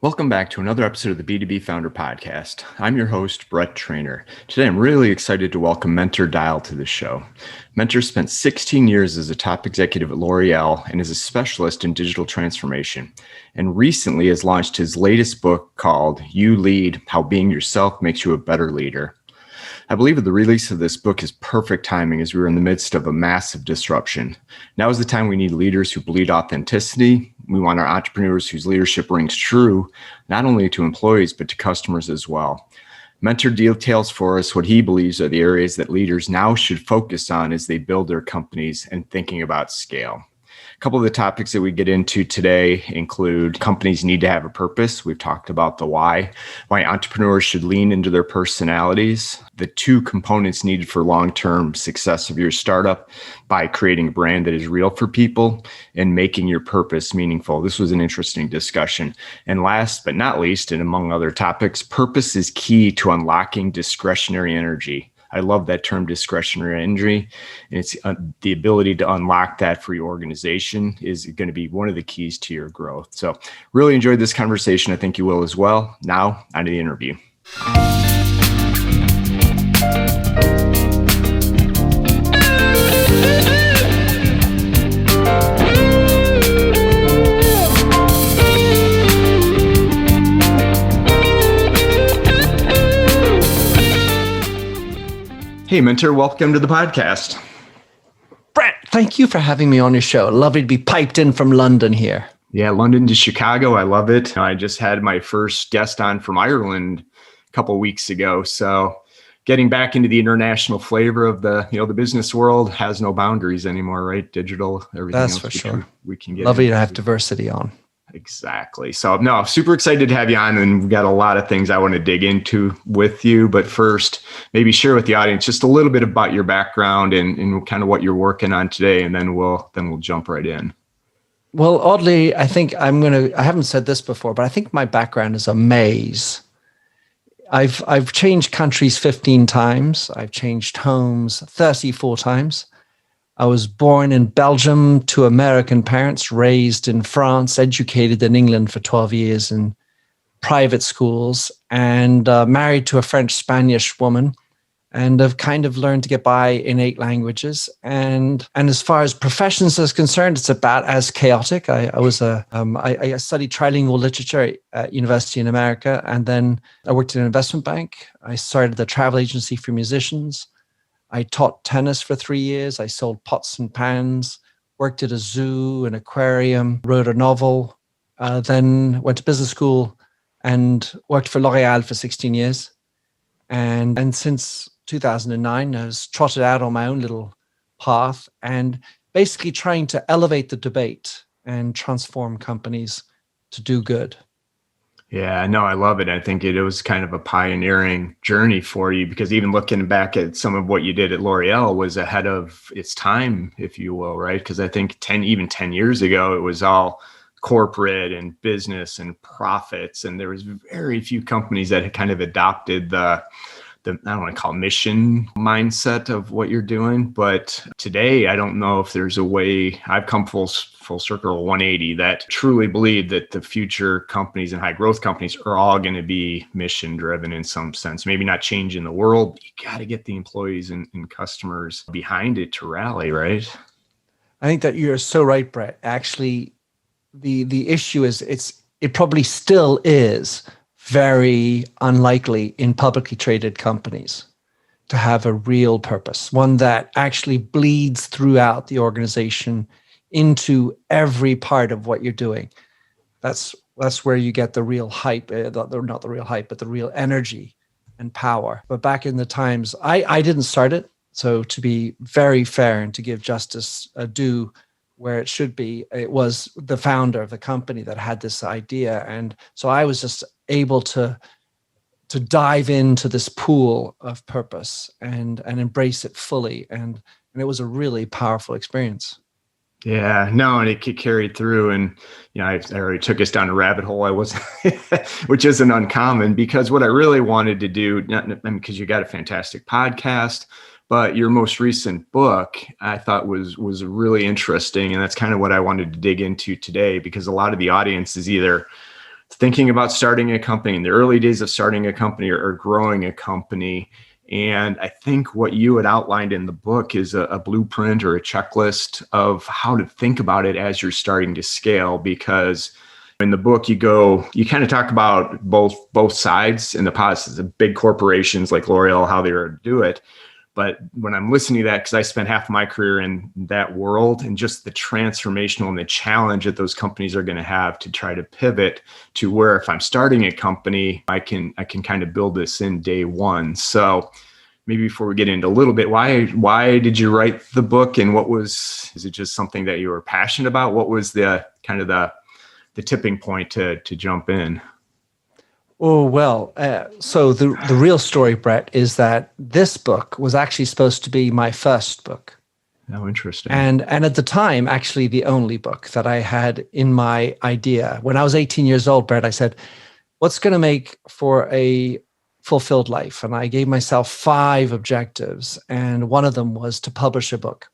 Welcome back to another episode of the B2B Founder podcast. I'm your host, Brett Trainer. Today, I'm really excited to welcome Mentor Dial to the show. Mentor spent 16 years as a top executive at L'Oreal and is a specialist in digital transformation, and recently has launched his latest book called You Lead: How Being Yourself Makes You a Better Leader. I believe that the release of this book is perfect timing as we are in the midst of a massive disruption. Now is the time we need leaders who bleed authenticity. We want our entrepreneurs whose leadership rings true, not only to employees, but to customers as well. Mentor details for us what he believes are the areas that leaders now should focus on as they build their companies and thinking about scale. A couple of the topics that we get into today include companies need to have a purpose. We've talked about the why entrepreneurs should lean into their personalities, the two components needed for long-term success of your startup by creating a brand that is real for people and making your purpose meaningful. This was an interesting discussion. And last but not least, and among other topics, purpose is key to unlocking discretionary energy. I love that term, discretionary energy. And it's the ability to unlock that for your organization is going to be one of the keys to your growth. So really enjoyed this conversation. I think you will as well. Now, on to the interview. Hey, Mentor, welcome to the podcast. Brett, thank you for having me on your show. Lovely to be piped in from London here. Yeah, London to Chicago. I love it. I just had my first guest on from Ireland a couple of weeks ago. So getting back into the international flavor of the business world has no boundaries anymore, right? Digital, everything That's else for sure. We can get lovely into. to have diversity on. Exactly. So no, super excited to have you on, and we've got a lot of things I want to dig into with you. But first, maybe share with the audience just a little bit about your background and kind of what you're working on today, and then we'll jump right in. Well, oddly, I think I haven't said this before, but I think my background is a maze. I've changed countries 15 times. I've changed homes 34 times. I was born in Belgium to American parents, raised in France, educated in England for 12 years in private schools, and married to a French-Spanish woman, and have kind of learned to get by in 8 languages. And as far as professions is concerned, it's about as chaotic. I studied trilingual literature at university in America, and then I worked in an investment bank. I started the travel agency for musicians. I taught tennis for 3 years. I sold pots and pans, worked at a zoo, an aquarium, wrote a novel, then went to business school and worked for L'Oreal for 16 years. And since 2009, I was trotted out on my own little path and basically trying to elevate the debate and transform companies to do good. Yeah, no, I love it. I think it was kind of a pioneering journey for you, because even looking back at some of what you did at L'Oreal was ahead of its time, if you will, right? Because I think 10 years ago, it was all corporate and business and profits. And there was very few companies that had kind of adopted the I don't want to call mission mindset of what you're doing. But today, I don't know if there's a way. I've come full circle 180 that truly believe that the future companies and high growth companies are all going to be mission driven in some sense. Maybe not changing the world, but you got to get the employees and customers behind it to rally, right? I think that you're so right, Brett. Actually, the issue is it probably still is very unlikely in publicly traded companies to have a real purpose, one that actually bleeds throughout the organization into every part of what you're doing. That's where you get the real hype, not the real hype, but the real energy and power. But back in the times, I didn't start it. So to be very fair and to give justice due where it should be, it was the founder of the company that had this idea. And so I was just able to dive into this pool of purpose and embrace it fully. And it was a really powerful experience. Yeah, no, and it carried through. And, I already took us down a rabbit hole. I was, which isn't uncommon, because what I really wanted to do, because you got a fantastic podcast, but your most recent book, I thought was really interesting. And that's kind of what I wanted to dig into today, because a lot of the audience is either thinking about starting a company, in the early days of starting a company or growing a company. And I think what you had outlined in the book is a blueprint or a checklist of how to think about it as you're starting to scale. Because in the book, you kind of talk about both sides and the positives, the big corporations like L'Oreal, how they are to do it. But when I'm listening to that, because I spent half my career in that world, and just the transformational and the challenge that those companies are going to have to try to pivot to where, if I'm starting a company, I can kind of build this in day one. So maybe before we get into a little bit, why did you write the book, and is it just something that you were passionate about? What was the kind of the tipping point to jump in? Oh, well, so the real story, Brett, is that this book was actually supposed to be my first book. Oh, interesting. And at the time, actually the only book that I had in my idea. When I was 18 years old, Brett, I said, what's going to make for a fulfilled life? And I gave myself 5 objectives. And one of them was to publish a book.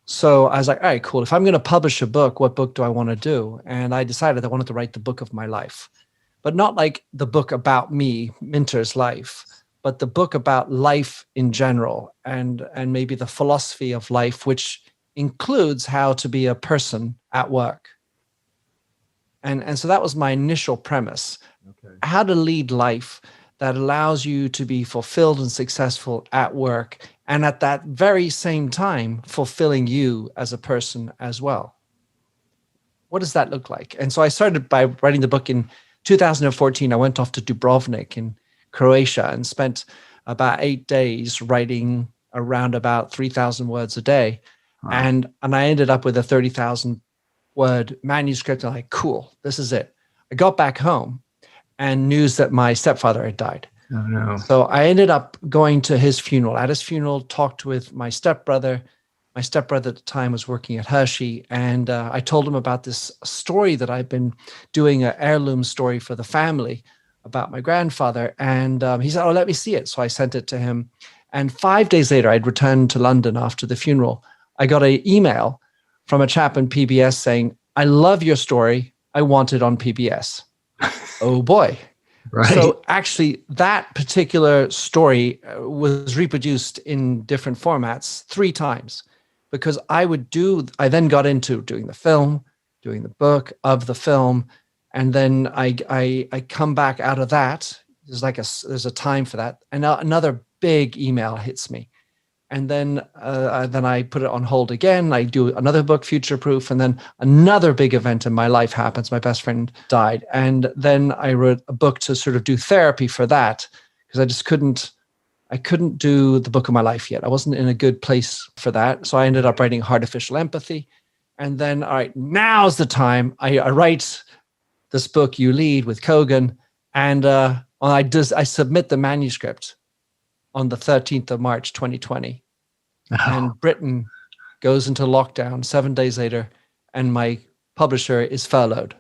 So I was like, all right, cool. If I'm going to publish a book, what book do I want to do? And I decided I wanted to write the book of my life. But not like the book about me, Minter's life, but the book about life in general, and maybe the philosophy of life, which includes how to be a person at work. And so that was my initial premise. Okay. How to lead life that allows you to be fulfilled and successful at work, and at that very same time, fulfilling you as a person as well. What does that look like? And so I started by writing the book in 2014. I went off to Dubrovnik in Croatia and spent about 8 days writing around about 3,000 words a day. Wow. And I ended up with a 30,000 word manuscript. I'm like, cool, this is it. I got back home and news that my stepfather had died. Oh, no. So I ended up going to his funeral. At his funeral, talked with my stepbrother. My stepbrother at the time was working at Hershey, and I told him about this story that I've been doing, an heirloom story for the family about my grandfather. And he said, oh, let me see it. So I sent it to him. And 5 days later, I'd returned to London after the funeral. I got an email from a chap in PBS saying, I love your story. I want it on PBS. Oh, boy. Right. So actually, that particular story was reproduced in different formats 3 times. Because I then got into doing the film, doing the book of the film, and then I come back out of that. There's a time for that, and another big email hits me, and then I put it on hold again. I do another book, Future Proof, and then another big event in my life happens. My best friend died, and then I wrote a book to sort of do therapy for that, because I just couldn't do the book of my life yet. I wasn't in a good place for that. So I ended up writing Artificial Empathy. And then, all right, now's the time. I write this book, You Lead, with Kogan. And I submit the manuscript on the 13th of March, 2020. Oh. And Britain goes into lockdown 7 days later, and my publisher is furloughed.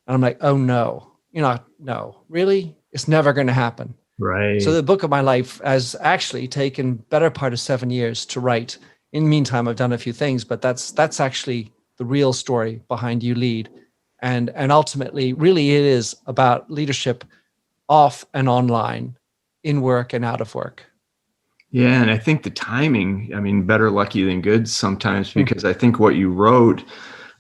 And I'm like, oh, no. No, really? It's never going to happen. Right. So the book of my life has actually taken better part of 7 years to write. In the meantime, I've done a few things, but that's actually the real story behind You Lead. And ultimately, really it is about leadership off and online, in work and out of work. Yeah. And I think the timing, better lucky than good sometimes, because I think what you wrote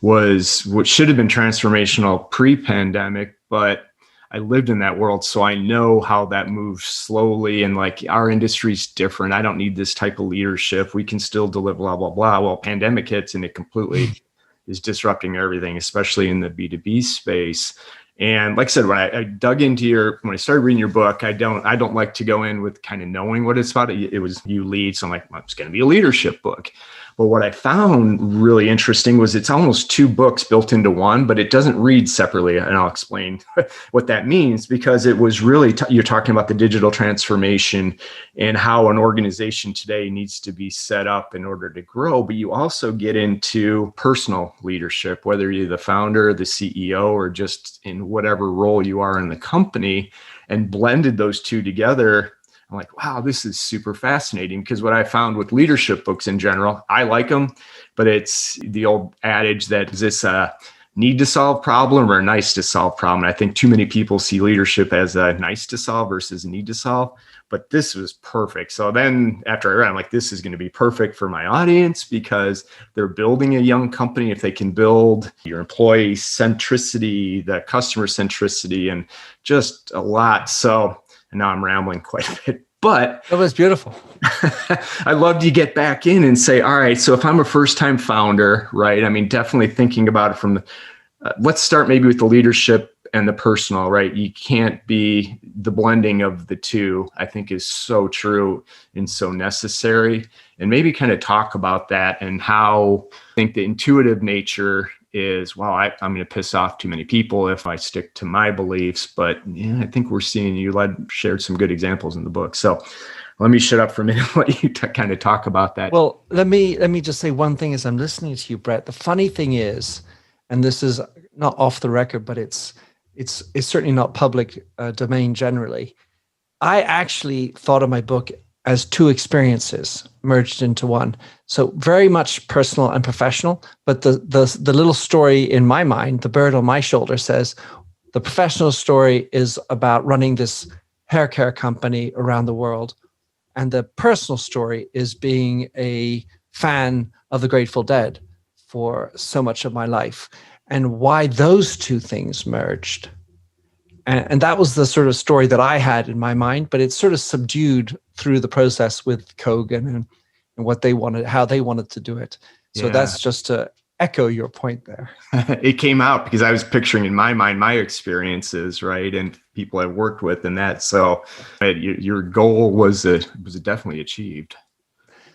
was what should have been transformational pre-pandemic, but I lived in that world, so I know how that moves slowly, and like our industry's different. I don't need this type of leadership. We can still deliver blah, blah, blah. Well, pandemic hits and it completely is disrupting everything, especially in the B2B space. And like I said, when I dug into when I started reading your book, I don't like to go in with kind of knowing what it's about. It was You Lead. So I'm like, well, it's going to be a leadership book. But what I found really interesting was it's almost 2 books built into one, but it doesn't read separately. And I'll explain what that means, because it was really, you're talking about the digital transformation and how an organization today needs to be set up in order to grow. But you also get into personal leadership, whether you're the founder, the CEO, or just in whatever role you are in the company, and blended those 2 together. I'm like, wow, this is super fascinating, because what I found with leadership books in general, I like them, but it's the old adage that is this need to solve problem or a nice to solve problem. And I think too many people see leadership as a nice to solve versus need to solve. But this was perfect. So then after I read, I'm like, this is going to be perfect for my audience because they're building a young company. If they can build your employee centricity, the customer centricity, and just a lot. So, and now I'm rambling quite a bit, but it was beautiful. I love to get back in and say, all right, so if I'm a first-time founder, right? I mean, definitely thinking about it from, let's start maybe with the leadership and the personal, right? You can't be the blending of the two, I think is so true and so necessary. And maybe kind of talk about that and how I think the intuitive nature is, well, I'm going to piss off too many people if I stick to my beliefs. But yeah, I think we're seeing shared some good examples in the book. So let me shut up for a minute and let you kind of talk about that. Well, let me just say one thing as I'm listening to you, Brett. The funny thing is, and this is not off the record, but it's certainly not public domain generally. I actually thought of my book as two experiences merged into one. So very much personal and professional, but the little story in my mind, the bird on my shoulder, says the professional story is about running this hair care company around the world. And the personal story is being a fan of the Grateful Dead for so much of my life, and why those two things merged. And that was the sort of story that I had in my mind, but it's sort of subdued through the process with Kogan and what they wanted, how they wanted to do it. So that's just to echo your point there. It came out because I was picturing in my mind my experiences, right, and people I've worked with, and that. So your goal was definitely achieved.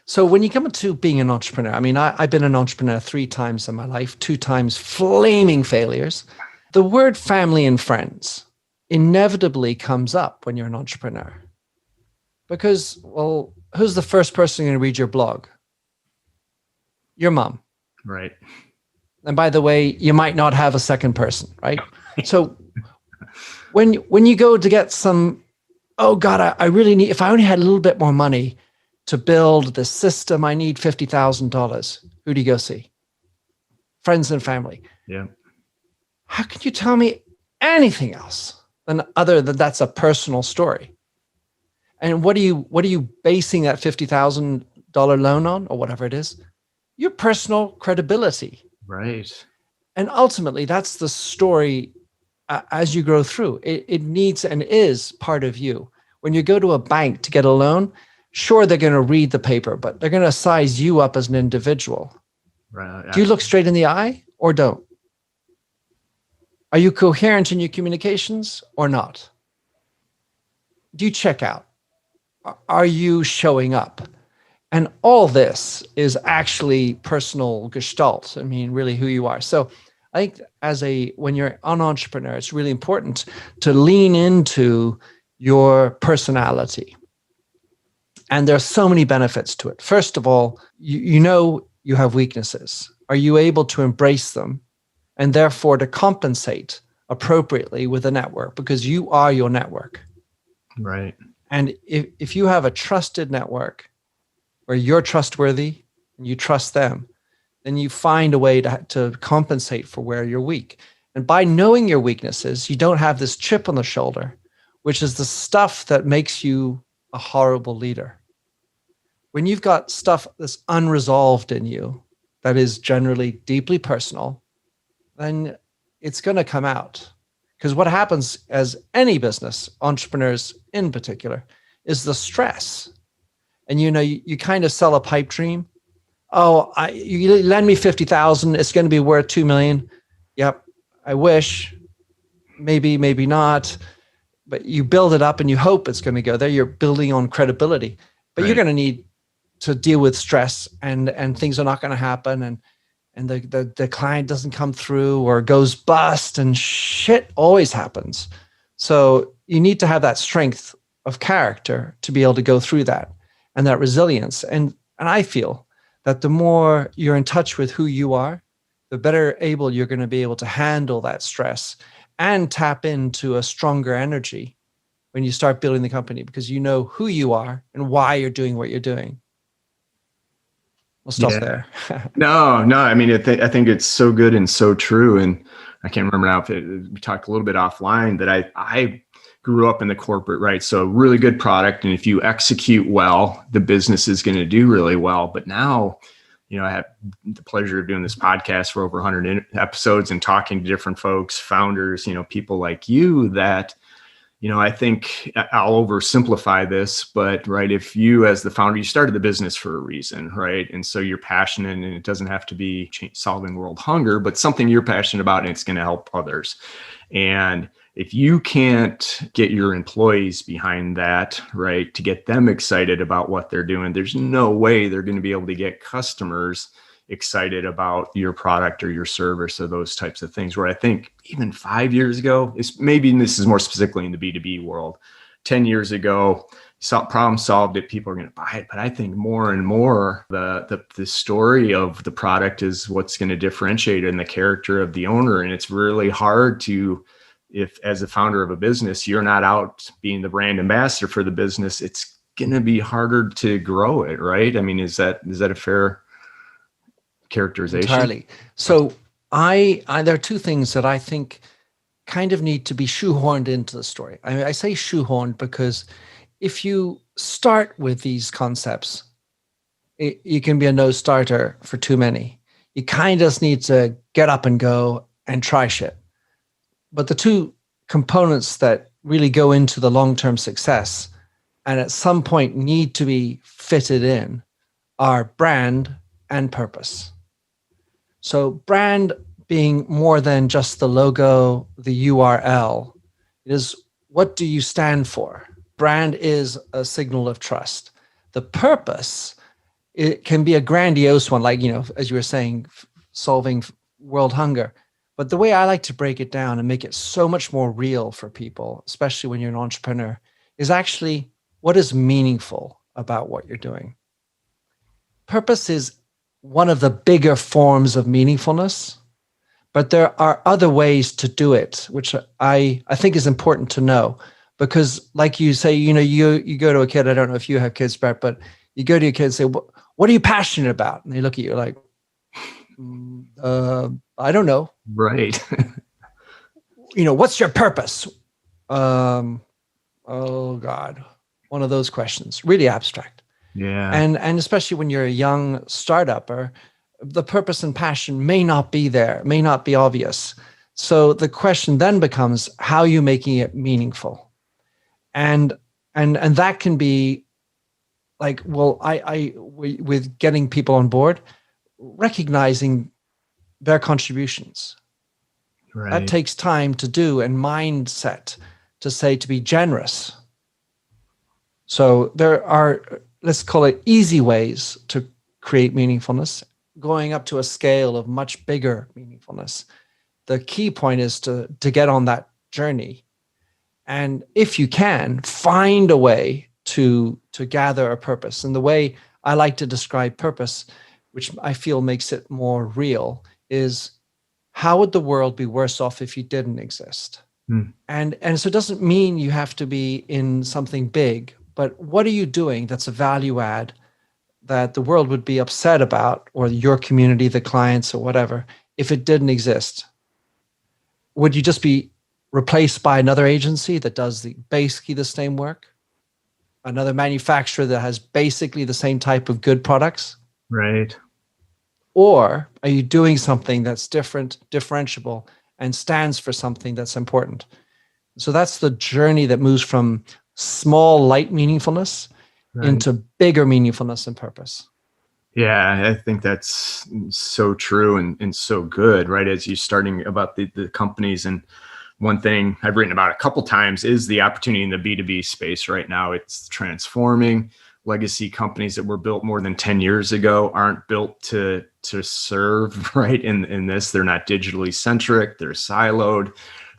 So when you come to being an entrepreneur, I mean, I've been an entrepreneur 3 times in my life, 2 times flaming failures. The word family and friends inevitably comes up when you're an entrepreneur. Because, well, who's the first person going to read your blog? Your mom. Right. And by the way, you might not have a second person, right? So when you go to get some, oh God, I really need, if I only had a little bit more money to build the system, I need $50,000. Who do you go see? Friends and family. Yeah. How can you tell me anything else other than that's a personal story? And what are you basing that $50,000 loan on, or whatever it is? Your personal credibility. Right. And ultimately, that's the story as you grow through. It needs and is part of you. When you go to a bank to get a loan, sure, they're going to read the paper, but they're going to size you up as an individual. Right. Do you look straight in the eye or don't? Are you coherent in your communications or not? Do you check out? Are you showing up? And all this is actually personal gestalt. I mean, really who you are. So I think when you're an entrepreneur, it's really important to lean into your personality. And there are so many benefits to it. First of all, you know you have weaknesses. Are you able to embrace them and therefore to compensate appropriately with a network, because you are your network? Right. And if you have a trusted network where you're trustworthy and you trust them, then you find a way to compensate for where you're weak. And by knowing your weaknesses, you don't have this chip on the shoulder, which is the stuff that makes you a horrible leader. When you've got stuff that's unresolved in you, that is generally deeply personal, then it's going to come out. Because what happens as any business, entrepreneurs in particular, is the stress. And you kind of sell a pipe dream. Oh, you lend me 50,000, it's going to be worth 2 million. Yep, I wish. Maybe not. But you build it up and you hope it's going to go there. You're building on credibility. But Right. You're going to need to deal with stress, and things are not going to happen, and the client doesn't come through or goes bust, and shit always happens. So you need to have that strength of character to be able to go through that, and that resilience. And I feel that the more you're in touch with who you are, the better able you're going to be able to handle that stress and tap into a stronger energy when you start building the company, because you know who you are and why you're doing what you're doing. We'll stop Yeah. there. No. I mean, I think it's so good and so true. And I can't remember now if we talked a little bit offline that I grew up in the corporate, right? So really good product. And if you execute well, the business is going to do really well. But now, I have the pleasure of doing this podcast for over 100 episodes and talking to different folks, founders, people like you that, I think I'll oversimplify this, but right, if you as the founder, you started the business for a reason, right? And so you're passionate, and it doesn't have to be solving world hunger, but something you're passionate about and it's going to help others. And if you can't get your employees behind that, right, to get them excited about what they're doing, there's no way they're going to be able to get customers excited about your product or your service or those types of things. Where I think even 5 years ago, maybe this is more specifically in the B2B world, 10 years ago, problem solved it, people are going to buy it. But I think more and more the story of the product is what's going to differentiate it and the character of the owner. And it's really hard to, if as a founder of a business, you're not out being the brand ambassador for the business, it's going to be harder to grow it, right? I mean, is that a fair characterization? Entirely. So I there are two things that I think kind of need to be shoehorned into the story. I say shoehorned because if you start with these concepts, you can be a no starter for too many. You kind of just need to get up and go and try shit. But the two components that really go into the long-term success and at some point need to be fitted in are brand and purpose. So brand being more than just the logo, the URL, it is what do you stand for? Brand is a signal of trust. The purpose, it can be a grandiose one, like, as you were saying, solving world hunger. But the way I like to break it down and make it so much more real for people, especially when you're an entrepreneur, is actually what is meaningful about what you're doing. Purpose is one of the bigger forms of meaningfulness, but there are other ways to do it, which I think is important to know. Because like you say, you go to a kid, I don't know if you have kids, Brett, but you go to your kid and say, what are you passionate about? And they look at you like, I don't know. Right. What's your purpose? Oh God, one of those questions, really abstract. Yeah. And especially when you're a young startup, the purpose and passion may not be there, may not be obvious. So the question then becomes, how are you making it meaningful? And that can be like, well, with getting people on board, recognizing their contributions. Right. That takes time to do, and mindset to be generous. So there are, let's call it, easy ways to create meaningfulness, going up to a scale of much bigger meaningfulness. The key point is to get on that journey. And if you can, find a way to gather a purpose. And the way I like to describe purpose, which I feel makes it more real, is how would the world be worse off if you didn't exist? And so it doesn't mean you have to be in something big, but what are you doing that's a value add that the world would be upset about, or your community, the clients or whatever, if it didn't exist? Would you just be replaced by another agency that does basically the same work? Another manufacturer that has basically the same type of good products? Right. Or are you doing something that's different, differentiable, and stands for something that's important? So that's the journey that moves from small, light meaningfulness into bigger meaningfulness and purpose. Yeah, I think that's so true and so good, right? As you're starting about the companies, and one thing I've written about a couple times is the opportunity in the B2B space right now. It's transforming. Legacy companies that were built more than 10 years ago aren't built to serve, right? In this, they're not digitally centric, they're siloed.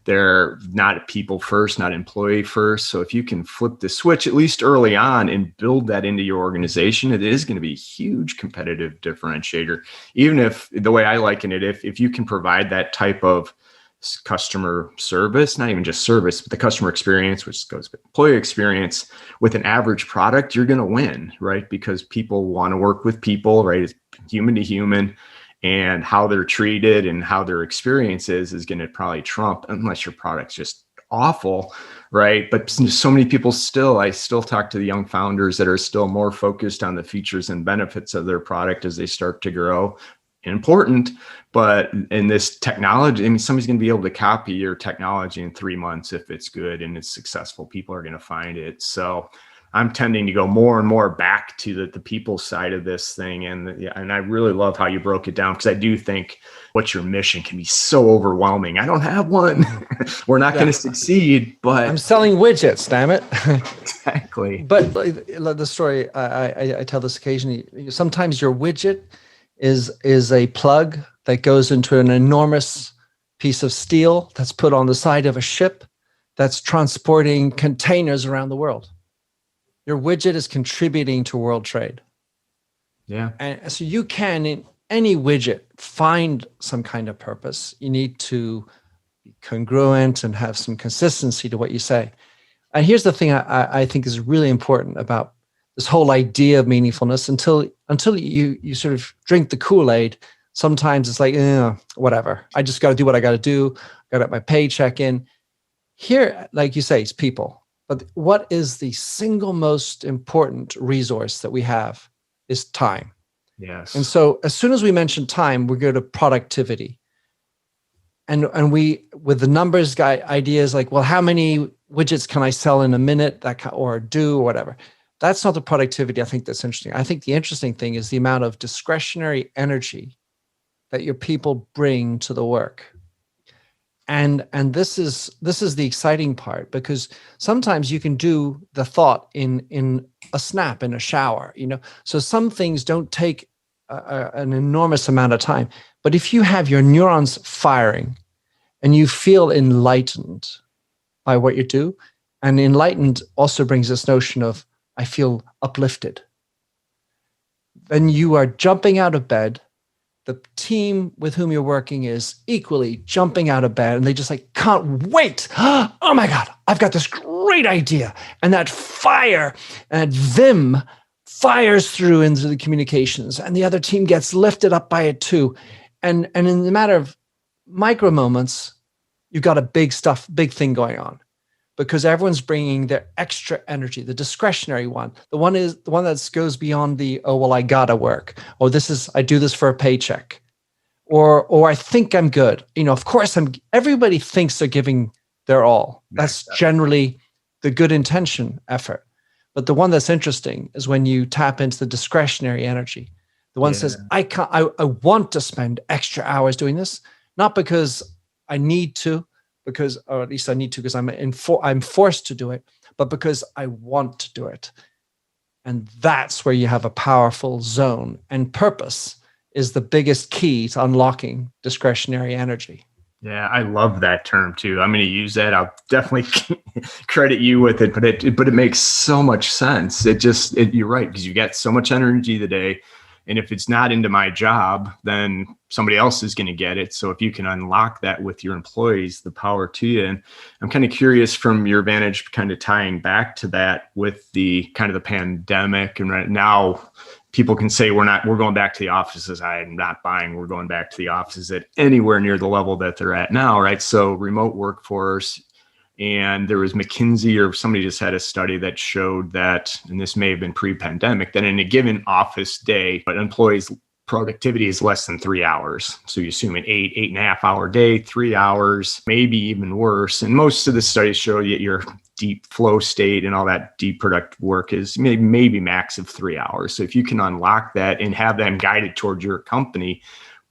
They're not people first, not employee first. So if you can flip the switch, at least early on, and build that into your organization, it is going to be a huge competitive differentiator. Even if, the way I liken it, if you can provide that type of customer service, not even just service, but the customer experience, which goes with employee experience, with an average product, you're going to win, right? Because people want to work with people, right? human to human, and how they're treated and how their experience is going to probably trump, unless your product's just awful, right? But so many people I still talk to the young founders that are still more focused on the features and benefits of their product as they start to grow. Important, but in this technology, I mean, somebody's going to be able to copy your technology in 3 months if it's good and it's successful. People are going to find it. So I'm tending to go more and more back to the people side of this thing. And I really love how you broke it down, because I do think what's your mission can be so overwhelming. I don't have one. We're not going to succeed, but I'm selling widgets, damn it. Exactly. But the story, I tell this occasionally, sometimes your widget is a plug that goes into an enormous piece of steel that's put on the side of a ship that's transporting containers around the world. Your widget is contributing to world trade. Yeah. And so you can, in any widget, find some kind of purpose. You need to be congruent and have some consistency to what you say. And here's the thing I think is really important about this whole idea of meaningfulness. Until you sort of drink the Kool-Aid, sometimes it's like, whatever. I just got to do what I got to do. Got to get my paycheck in. Here, like you say, it's people. But what is the single most important resource that we have is time. Yes. And so as soon as we mention time, we go to productivity. And we, with the numbers guy ideas like, well, how many widgets can I sell in a minute or do or whatever? That's not the productivity I think that's interesting. I think the interesting thing is the amount of discretionary energy that your people bring to the work. And this is the exciting part, because sometimes you can do the thought in a snap, in a shower, So some things don't take an enormous amount of time. But if you have your neurons firing and you feel enlightened by what you do, and enlightened also brings this notion of, I feel uplifted, then you are jumping out of bed. The team with whom you're working is equally jumping out of bed, and they just can't wait. Oh my God, I've got this great idea. And that fire and vim fires through into the communications, and the other team gets lifted up by it too. And in the matter of micro moments, you've got a big thing going on, because everyone's bringing their extra energy, the discretionary one. The one that goes beyond the, oh, well, I gotta work. Or I do this for a paycheck. Or I think I'm good. Of course everybody thinks they're giving their all. That's generally the good intention effort. But the one that's interesting is when you tap into the discretionary energy. The one says, I want to spend extra hours doing this, not because I need to, or at least I need to because I'm forced to do it, but because I want to do it. And that's where you have a powerful zone. And purpose is the biggest key to unlocking discretionary energy. Yeah, I love that term too. I'm going to use that. I'll definitely credit you with it, but it makes so much sense. You're right, because you get so much energy today. And if it's not into my job, then somebody else is going to get it. So if you can unlock that with your employees, the power to you. And I'm kind of curious from your vantage, kind of tying back to that with the kind of the pandemic. And right now people can say, we're going back to the offices. I am not buying. We're going back to the offices at anywhere near the level that they're at now. Right. So remote workforce. And there was McKinsey or somebody just had a study that showed that, and this may have been pre-pandemic, that in a given office day, but employees' productivity is less than 3 hours. So you assume an 8.5 hour day, 3 hours, maybe even worse. And most of the studies show that your deep flow state and all that deep productive work is maybe max of 3 hours. So if you can unlock that and have them guided towards your company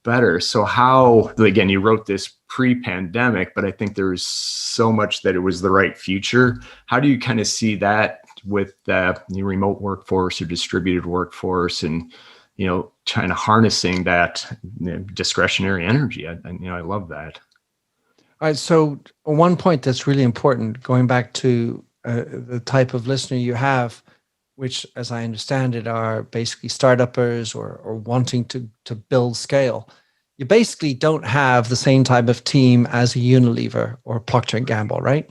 better. So how, again, you wrote this pre-pandemic, but I think there was so much that it was the right future. How do you kind of see that with the remote workforce or distributed workforce and, trying to harnessing that discretionary energy? I love that. All right. So one point that's really important, going back to the type of listener you have, which, as I understand it, are basically startuppers or wanting to build scale. You basically don't have the same type of team as a Unilever or Procter & Gamble, right?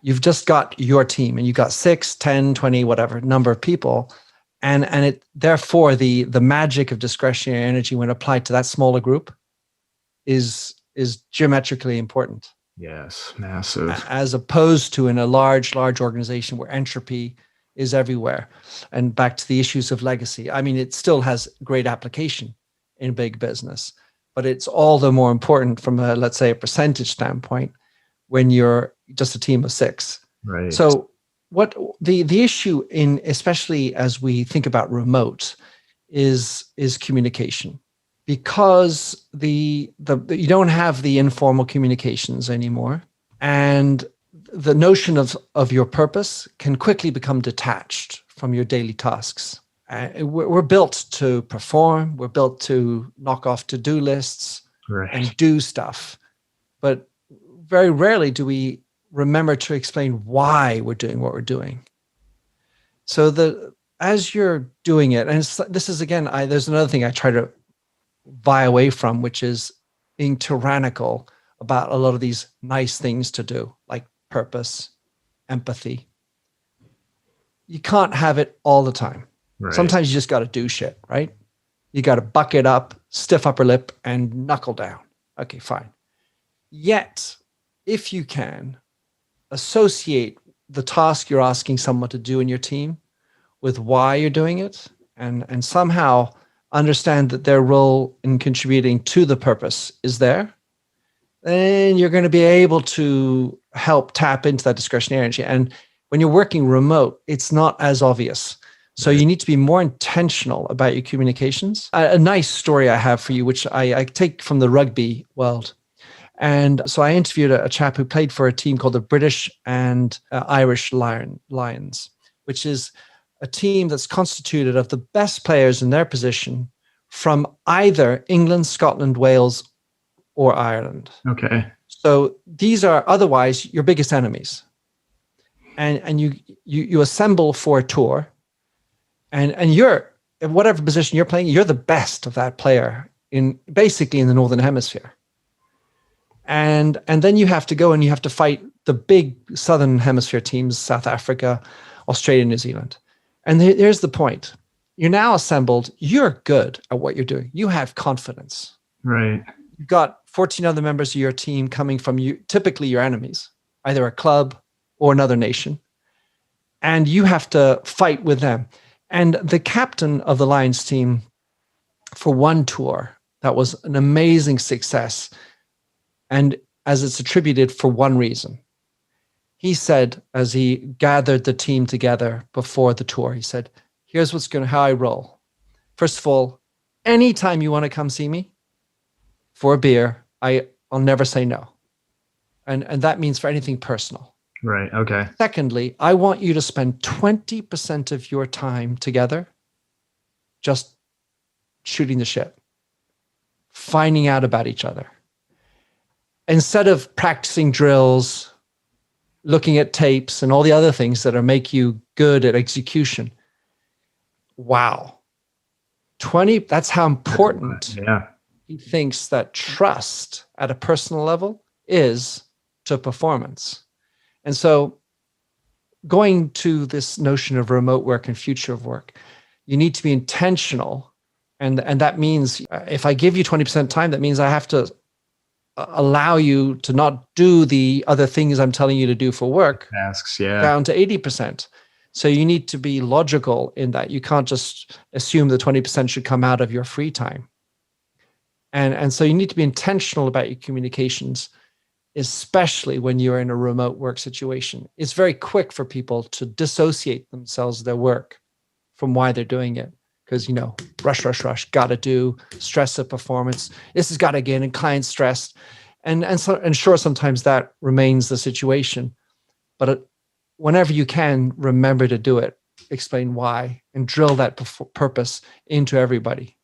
You've just got your team, and you've got 6, 10, 20, whatever number of people, And it therefore the magic of discretionary energy when applied to that smaller group is geometrically important. Yes, massive. As opposed to in a large organization where entropy is everywhere. And back to the issues of legacy. I mean, it still has great application in big business, but it's all the more important from a, let's say, a percentage standpoint when you're just a team of 6. Right. So what the issue in, especially as we think about remote, is communication, because the you don't have the informal communications anymore, and the notion of your purpose can quickly become detached from your daily tasks. We're built to perform. We're built to knock off to-do lists and do stuff, but very rarely do we remember to explain why we're doing what we're doing. So as you're doing it, and this is again, there's another thing I try to vie away from, which is being tyrannical about a lot of these nice things to do, like purpose, empathy. You can't have it all the time. Right. Sometimes you just got to do shit, right? You got to buck it up, stiff upper lip, and knuckle down. Okay, fine. Yet, if you can associate the task you're asking someone to do in your team with why you're doing it, and somehow understand that their role in contributing to the purpose is there, then you're going to be able to help tap into that discretionary energy. And when you're working remote, it's not as obvious. So you need to be more intentional about your communications. A nice story I have for you, which I take from the rugby world. And so I interviewed a chap who played for a team called the British and Irish Lions, which is a team that's constituted of the best players in their position from either England, Scotland, Wales, or Ireland. Okay. So these are otherwise your biggest enemies. And you assemble for a tour, and you're, in whatever position you're playing, you're the best of that player basically in the Northern Hemisphere. And then you have to go and you have to fight the big Southern Hemisphere teams, South Africa, Australia, New Zealand. And here's the point. You're now assembled. You're good at what you're doing. You have confidence. Right. You've got 14 other members of your team coming from you, typically your enemies, either a club or another nation. And you have to fight with them. And the captain of the Lions team, for one tour, that was an amazing success. And as it's attributed for one reason. He said, as he gathered the team together before the tour, he said, here's how I roll. First of all, anytime you want to come see me for a beer, I'll never say no. And that means for anything personal. Right. Okay. Secondly, I want you to spend 20% of your time together just shooting the shit, finding out about each other. Instead of practicing drills, looking at tapes and all the other things that make you good at execution. Wow. That's how important he thinks that trust at a personal level is to performance. And so going to this notion of remote work and future of work, you need to be intentional. And that means if I give you 20% time, that means I have to allow you to not do the other things I'm telling you to do for work tasks, down to 80%. So you need to be logical in that. You can't just assume the 20% should come out of your free time. And so you need to be intentional about your communications, especially when you're in a remote work situation. It's very quick for people to dissociate themselves, their work, from why they're doing it. Because, rush, got to do, stress of performance. This has got to get in, client stressed. And sure, sometimes that remains the situation. But whenever you can, remember to do it. Explain why and drill that purpose into everybody.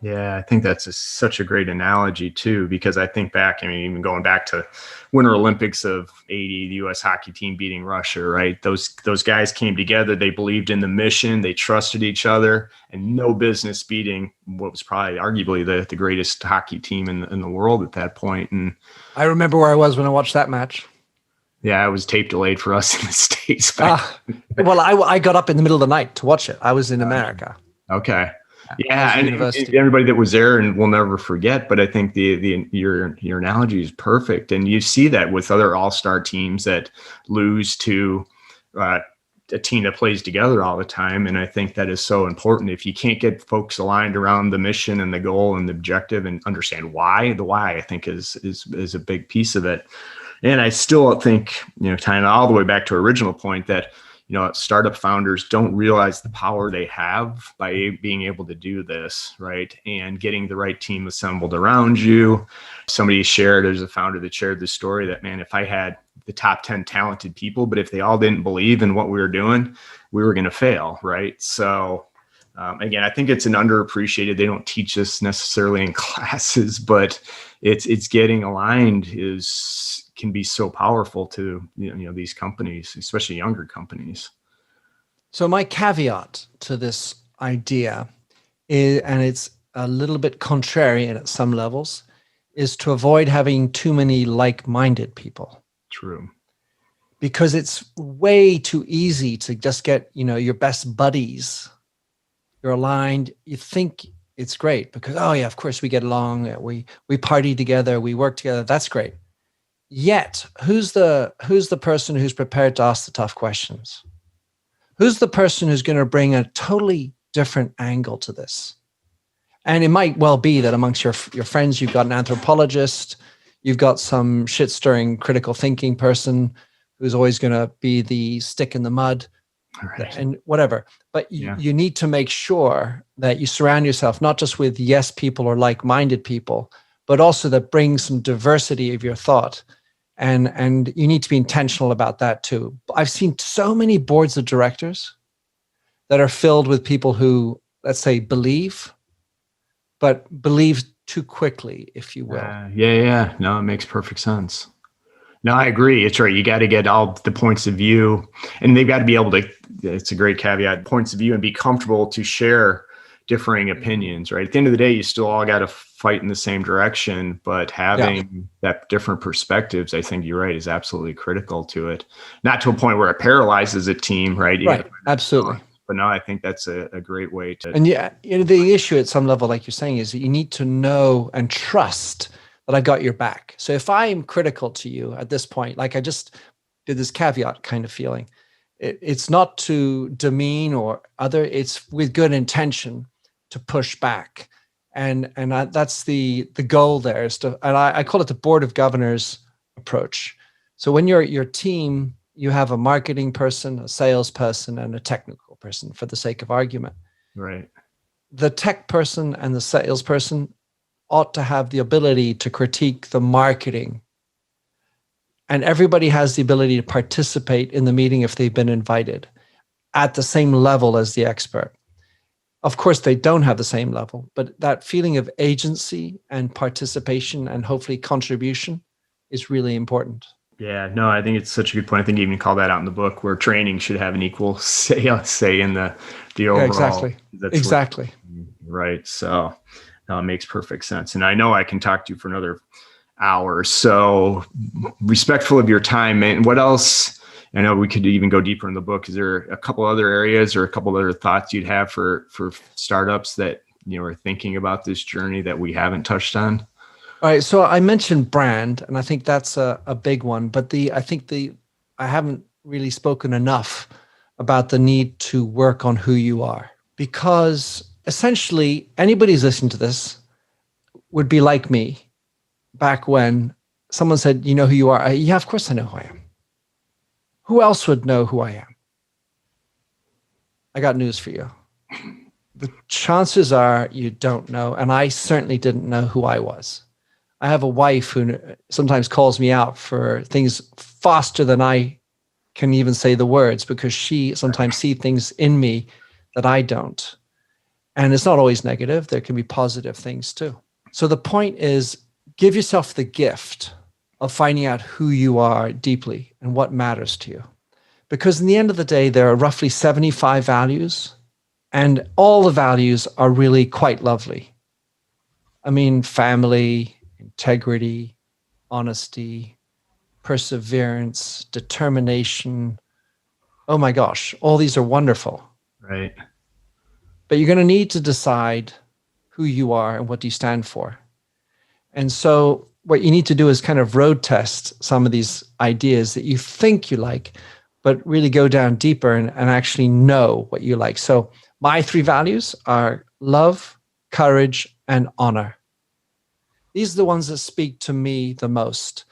Yeah, I think that's such a great analogy too, because I think back, even going back to Winter Olympics of '80, the U.S. hockey team beating Russia, right? Those guys came together, they believed in the mission, they trusted each other, and no business beating what was probably arguably the greatest hockey team in the world at that point. And I remember where I was when I watched that match. Yeah, it was tape delayed for us in the States back. Well, I got up in the middle of the night to watch it. I was in America. Okay. I was Yeah, at and university. everybody that was there and will never forget. But I think your analogy is perfect, and you see that with other all-star teams that lose to uh, a team that plays together all the time. And I think that is so important. If you can't get folks aligned around the mission and the goal and the objective, and understand why, the why I think is a big piece of it. And I still think, tying all the way back to original point, that startup founders don't realize the power they have by being able to do this, right? And getting the right team assembled around you. Somebody shared, there's a founder that shared this story that, man, if I had the top 10 talented people, but if they all didn't believe in what we were doing, we were going to fail, right? So again, I think it's an underappreciated, they don't teach this necessarily in classes, but it's getting aligned can be so powerful to these companies, especially younger companies. So my caveat to this idea is, and it's a little bit contrarian at some levels, is to avoid having too many like-minded people. True. Because it's way too easy to just get, your best buddies. You're aligned. You think it's great because, oh yeah, of course we get along. We party together. We work together. That's great. Yet, who's the person who's prepared to ask the tough questions? Who's the person who's going to bring a totally different angle to this? And it might well be that amongst your friends, you've got an anthropologist, you've got some shit-stirring critical thinking person who's always going to be the stick in the mud, right, and whatever. But you need to make sure that you surround yourself not just with yes people or like-minded people, but also that brings some diversity of your thought. And you need to be intentional about that too. I've seen so many boards of directors that are filled with people who, let's say, believe, but believe too quickly, if you will. Yeah. No, it makes perfect sense. No, I agree. It's right. You got to get all the points of view, and they've got to be able to, it's a great caveat, points of view, and be comfortable to share differing opinions, right? At the end of the day, you still all got to fight in the same direction, but having that different perspectives, I think you're right, is absolutely critical to it. Not to a point where it paralyzes a team, right? Right, absolutely. But no, I think that's a great way to. And the issue at some level, like you're saying, is that you need to know and trust that I got your back. So if I'm critical to you at this point, like I just did this caveat kind of feeling, it's not to demean or other, it's with good intention to push back. And that's the goal there is to, and I call it the board of governors approach. So when you're your team, you have a marketing person, a sales person, and a technical person for the sake of argument. Right. The tech person and the sales person ought to have the ability to critique the marketing. And everybody has the ability to participate in the meeting if they've been invited at the same level as the expert. Of course, they don't have the same level, but that feeling of agency and participation and hopefully contribution is really important. Yeah, no, I think it's such a good point. I think you even call that out in the book, where training should have an equal say in the overall. Yeah, exactly. Right. So it makes perfect sense. And I know I can talk to you for another hour. So respectful of your time, man. What else? I know we could even go deeper in the book. Is there a couple other areas or a couple other thoughts you'd have for startups that are thinking about this journey that we haven't touched on? All right. So I mentioned brand, and I think that's a big one. But I haven't really spoken enough about the need to work on who you are, because essentially anybody who's listening to this would be like me back when someone said, "You know who you are?" Yeah, of course I know who I am. Who else would know who I am? I got news for you. The chances are you don't know, and I certainly didn't know who I was. I have a wife who sometimes calls me out for things faster than I can even say the words, because she sometimes sees things in me that I don't. And it's not always negative. There can be positive things too. So the point is, give yourself the gift of finding out who you are deeply and what matters to you. Because in the end of the day, there are roughly 75 values, and all the values are really quite lovely. I mean, family, integrity, honesty, perseverance, determination. Oh my gosh, all these are wonderful. Right. But you're going to need to decide who you are and what do you stand for. And so what you need to do is kind of road test some of these ideas that you think you like, but really go down deeper and actually know what you like. So my 3 values are love, courage, and honor. These are the ones that speak to me the most.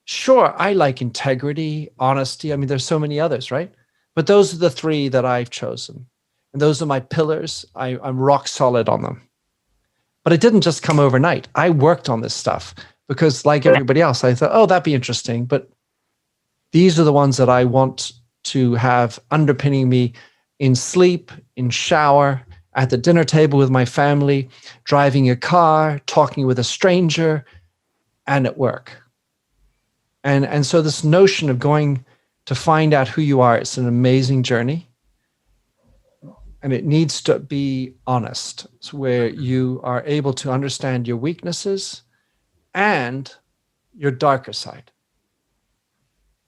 Sure, I like integrity, honesty. I mean, there's so many others, right? But those are the 3 that I've chosen. And those are my pillars. I'm rock solid on them. But it didn't just come overnight. I worked on this stuff because, like everybody else, I thought, oh, that'd be interesting. But these are the ones that I want to have underpinning me in sleep, in shower, at the dinner table with my family, driving a car, talking with a stranger, and at work. And so this notion of going to find out who you are, it's an amazing journey. And it needs to be honest. It's where you are able to understand your weaknesses and your darker side.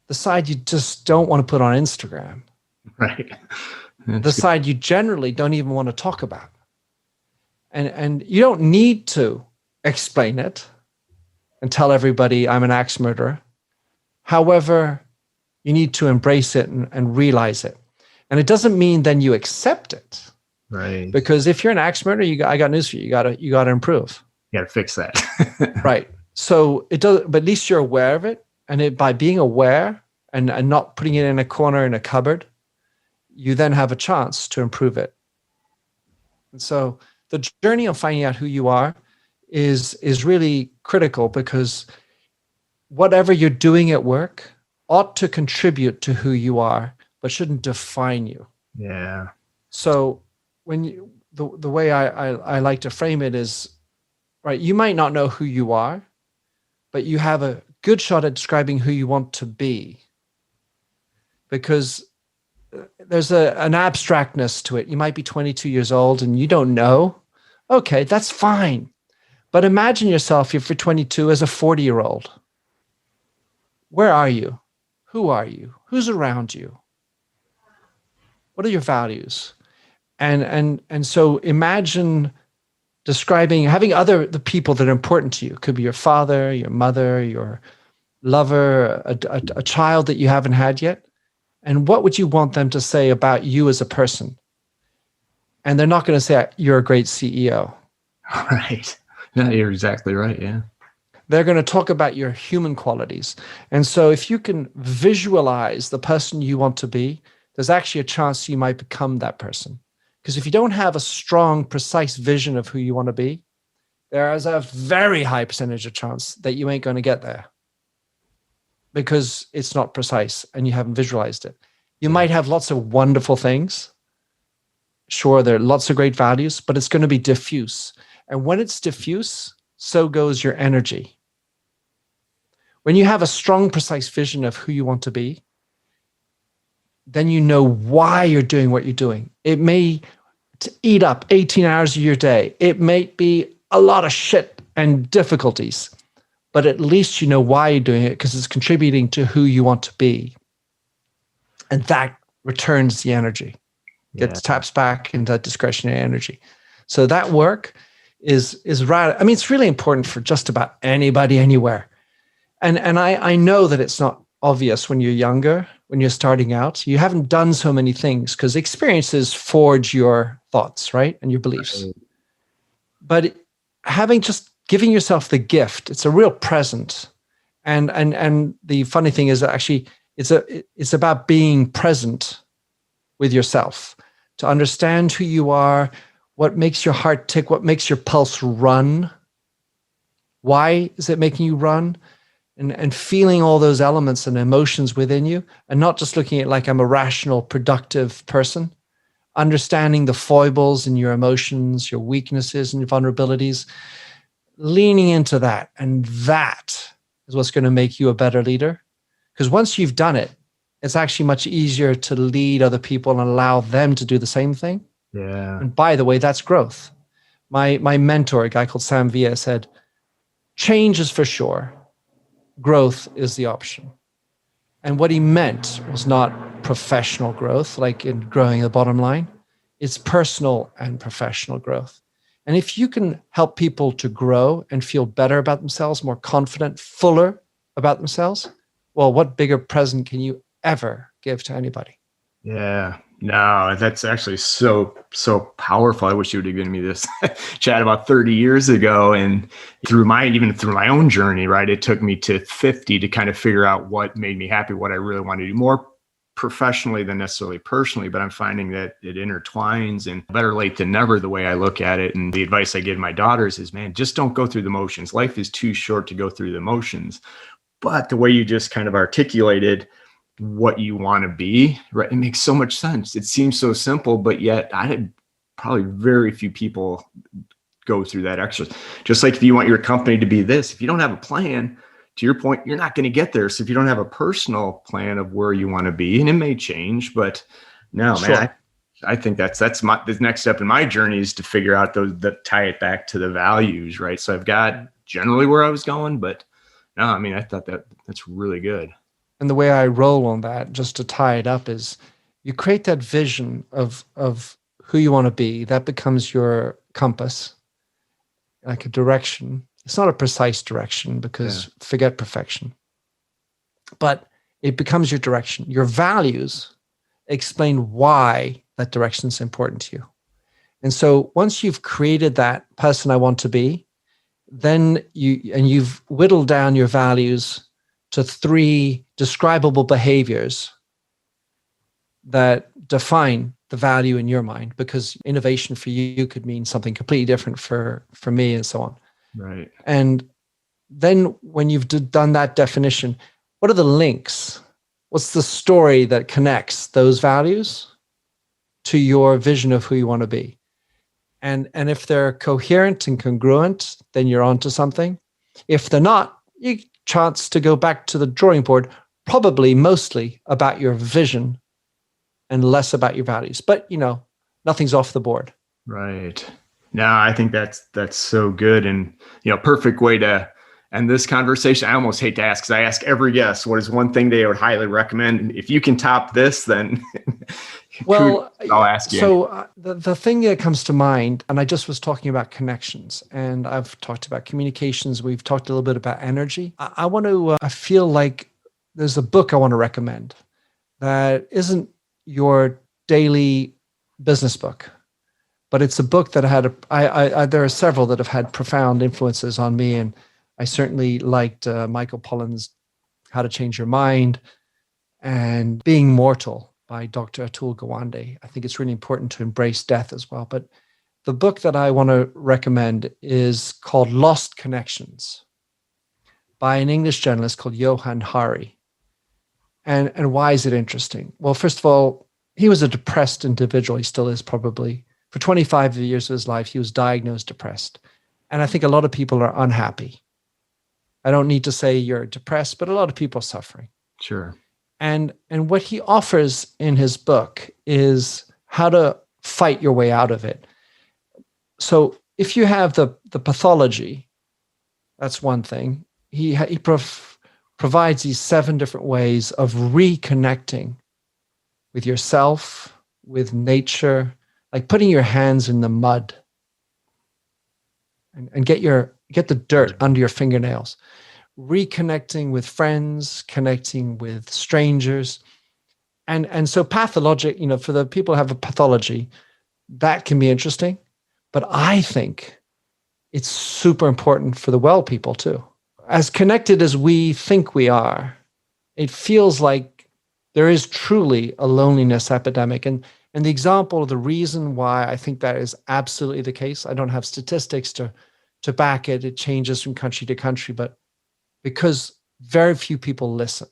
The side you just don't want to put on Instagram. Right. The side you generally don't even want to talk about. And you don't need to explain it and tell everybody I'm an axe murderer. However, you need to embrace it and realize it. And it doesn't mean then you accept it. Right. Because if you're an axe murderer, I got news for you. You gotta improve. You got to fix that. Right. So it does, but at least you're aware of it. And by being aware and not putting it in a corner in a cupboard, you then have a chance to improve it. And so the journey of finding out who you are is really critical, because whatever you're doing at work ought to contribute to who you are, but shouldn't define you. Yeah. So when the way I like to frame it is, right, you might not know who you are, but you have a good shot at describing who you want to be, because there's an abstractness to it. You might be 22 years old and you don't know. Okay, that's fine. But imagine yourself, if you're 22, as a 40-year-old. Where are you? Who are you? Who's around you? What are your values? And so imagine having the people that are important to you. It could be your father, your mother, your lover, a child that you haven't had yet. And what would you want them to say about you as a person? And they're not going to say, you're a great CEO. Right. No, you're exactly right. Yeah. They're going to talk about your human qualities. And so if you can visualize the person you want to be, there's actually a chance you might become that person. Because if you don't have a strong, precise vision of who you want to be, there is a very high percentage of chance that you ain't going to get there, because it's not precise and you haven't visualized it. You might have lots of wonderful things. Sure, there are lots of great values, but it's going to be diffuse. And when it's diffuse, so goes your energy. When you have a strong, precise vision of who you want to be, then you know why you're doing what you're doing. It may eat up 18 hours of your day. It may be a lot of shit and difficulties, but at least you know why you're doing it, because it's contributing to who you want to be. And that returns the energy. Taps back into that discretionary energy. So that work is right. I mean, it's really important for just about anybody, anywhere. And I know that it's not obvious when you're younger, when you're starting out. You haven't done so many things because experiences forge your thoughts, right? And your beliefs. Right. But giving yourself the gift, it's a real present. And the funny thing is that actually it's about being present with yourself, to understand who you are, what makes your heart tick, what makes your pulse run. Why is it making you run? And feeling all those elements and emotions within you, and not just looking at like I'm a rational, productive person, understanding the foibles in your emotions, your weaknesses and your vulnerabilities, leaning into that. And that is what's going to make you a better leader. Because once you've done it, it's actually much easier to lead other people and allow them to do the same thing. Yeah. And by the way, that's growth. My mentor, a guy called Sam Villa, said, change is for sure. Growth is the option. And what he meant was not professional growth, like in growing the bottom line. It's personal and professional growth. And if you can help people to grow and feel better about themselves, more confident, fuller about themselves, well, what bigger present can you ever give to anybody? Yeah, no, that's actually so powerful. I wish you would have given me this chat about 30 years ago. And even through my own journey, right? It took me to 50 to kind of figure out what made me happy, what I really wanted to do more professionally than necessarily personally. But I'm finding that it intertwines, and better late than never, the way I look at it. And the advice I give my daughters is, man, just don't go through the motions. Life is too short to go through the motions. But the way you just kind of articulated what you want to be, right? It makes so much sense. It seems so simple, but yet I had probably very few people go through that exercise. Just like if you want your company to be this, if you don't have a plan, to your point, you're not going to get there. So if you don't have a personal plan of where you want to be, and it may change, but no, Sure. man, I think that's the next step in my journey is to figure out those that tie it back to the values, right? So I've got generally where I was going, but no, I mean, I thought that's really good. And the way I roll on that, just to tie it up, is you create that vision of who you want to be. That becomes your compass, like a direction. It's not a precise direction because forget perfection, but it becomes your direction. Your values explain why that direction is important to you. And so once you've created that person I want to be, then you've whittled down your values to 3 describable behaviors that define the value in your mind, because innovation for you could mean something completely different for me, and so on. Right. And then when you've done that definition, what are the links? What's the story that connects those values to your vision of who you want to be? And if they're coherent and congruent, then you're onto something. If they're not, you chance to go back to the drawing board, probably mostly about your vision and less about your values. But, nothing's off the board. Right. No, I think that's so good, and perfect way to end this conversation. I almost hate to ask, because I ask every guest, what is one thing they would highly recommend? And if you can top this, then well, I'll ask you. So the thing that comes to mind, and I just was talking about connections, and I've talked about communications. We've talked a little bit about energy. I want to. I feel like there's a book I want to recommend that isn't your daily business book, but it's a book that had there are several that have had profound influences on me, and I certainly liked Michael Pollan's How to Change Your Mind and Being Mortal by Dr. Atul Gawande. I think it's really important to embrace death as well. But the book that I want to recommend is called Lost Connections by an English journalist called Johan Hari. And why is it interesting? Well, first of all, he was a depressed individual. He still is, probably. For 25 years of his life, he was diagnosed depressed. And I think a lot of people are unhappy. I don't need to say you're depressed, but a lot of people are suffering. Sure. And what he offers in his book is how to fight your way out of it. So if you have the pathology, that's one thing. He provides these 7 different ways of reconnecting with yourself, with nature, like putting your hands in the mud and get the dirt under your fingernails. Reconnecting with friends, connecting with strangers. And so pathologic, for the people who have a pathology, that can be interesting. But I think it's super important for the well people too. As connected as we think we are, it feels like there is truly a loneliness epidemic. And the example of the reason why I think that is absolutely the case, I don't have statistics to back it. It changes from country to country, but because very few people listen.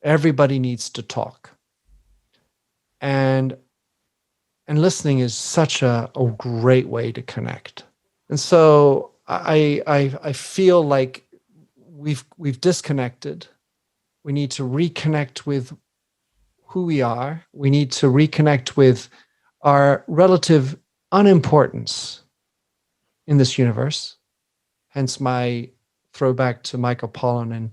Everybody needs to talk. And listening is such a great way to connect. And so I feel like we've disconnected. We need to reconnect with who we are. We need to reconnect with our relative unimportance in this universe. Hence my throwback to Michael Pollan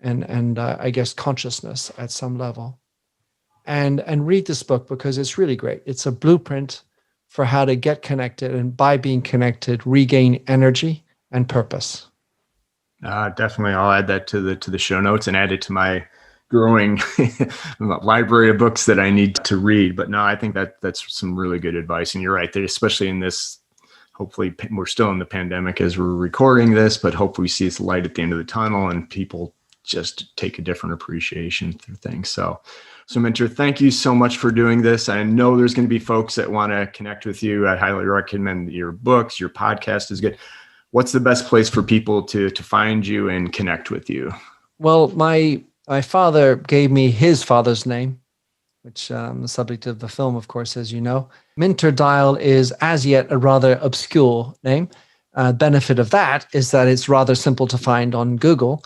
and I guess consciousness at some level. And read this book because it's really great. It's a blueprint for how to get connected, and by being connected, regain energy and purpose. Definitely, I'll add that to the show notes and add it to my growing library of books that I need to read. But no, I think that's some really good advice. And you're right, especially in this. Hopefully, we're still in the pandemic as we're recording this, but hopefully we see this light at the end of the tunnel and people just take a different appreciation through things. So Mentor, thank you so much for doing this. I know there's going to be folks that want to connect with you. I highly recommend your books. Your podcast is good. What's the best place for people to find you and connect with you? Well, my father gave me his father's name, which the subject of the film, of course, as you know. Minter Dial is as yet a rather obscure name. Benefit of that is that it's rather simple to find on Google,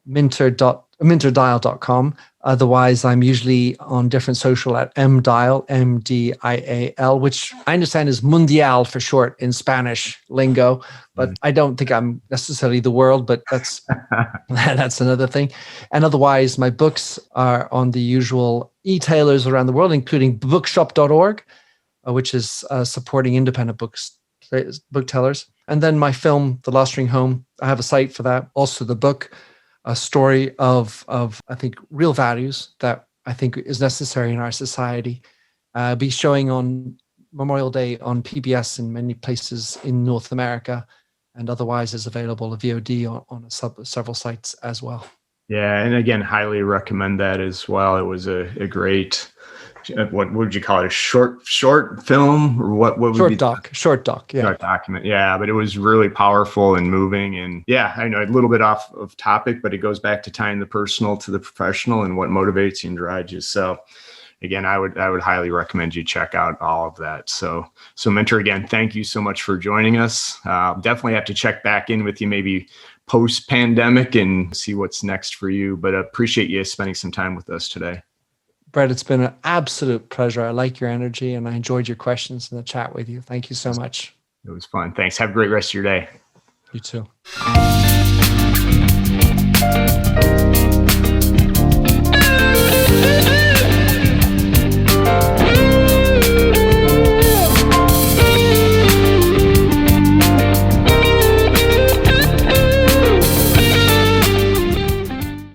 minterdial.com. Otherwise, I'm usually on different social at mdial, MDIAL, which I understand is mundial for short in Spanish lingo, but I don't think I'm necessarily the world, but that's another thing. And otherwise, my books are on the usual e-tailers around the world, including bookshop.org, which is supporting independent booktellers. And then my film, The Lost Ring Home, I have a site for that. Also the book, a story of I think real values that I think is necessary in our society. Be showing on Memorial Day on PBS in many places in North America, and otherwise is available VOD on several sites as well. Yeah, and again, highly recommend that as well. It was a great, what would you call it? A short film, or what would short be doc? Short doc, yeah. Short document, yeah. But it was really powerful and moving, and yeah, I know a little bit off of topic, but it goes back to tying the personal to the professional and what motivates you and drives you. So, again, I would highly recommend you check out all of that. So Mentor, again, thank you so much for joining us. Definitely have to check back in with you maybe post-pandemic and see what's next for you. But appreciate you spending some time with us today. Brett, it's been an absolute pleasure. I like your energy and I enjoyed your questions and the chat with you. Thank you so much. It was fun. Thanks. Have a great rest of your day. You too.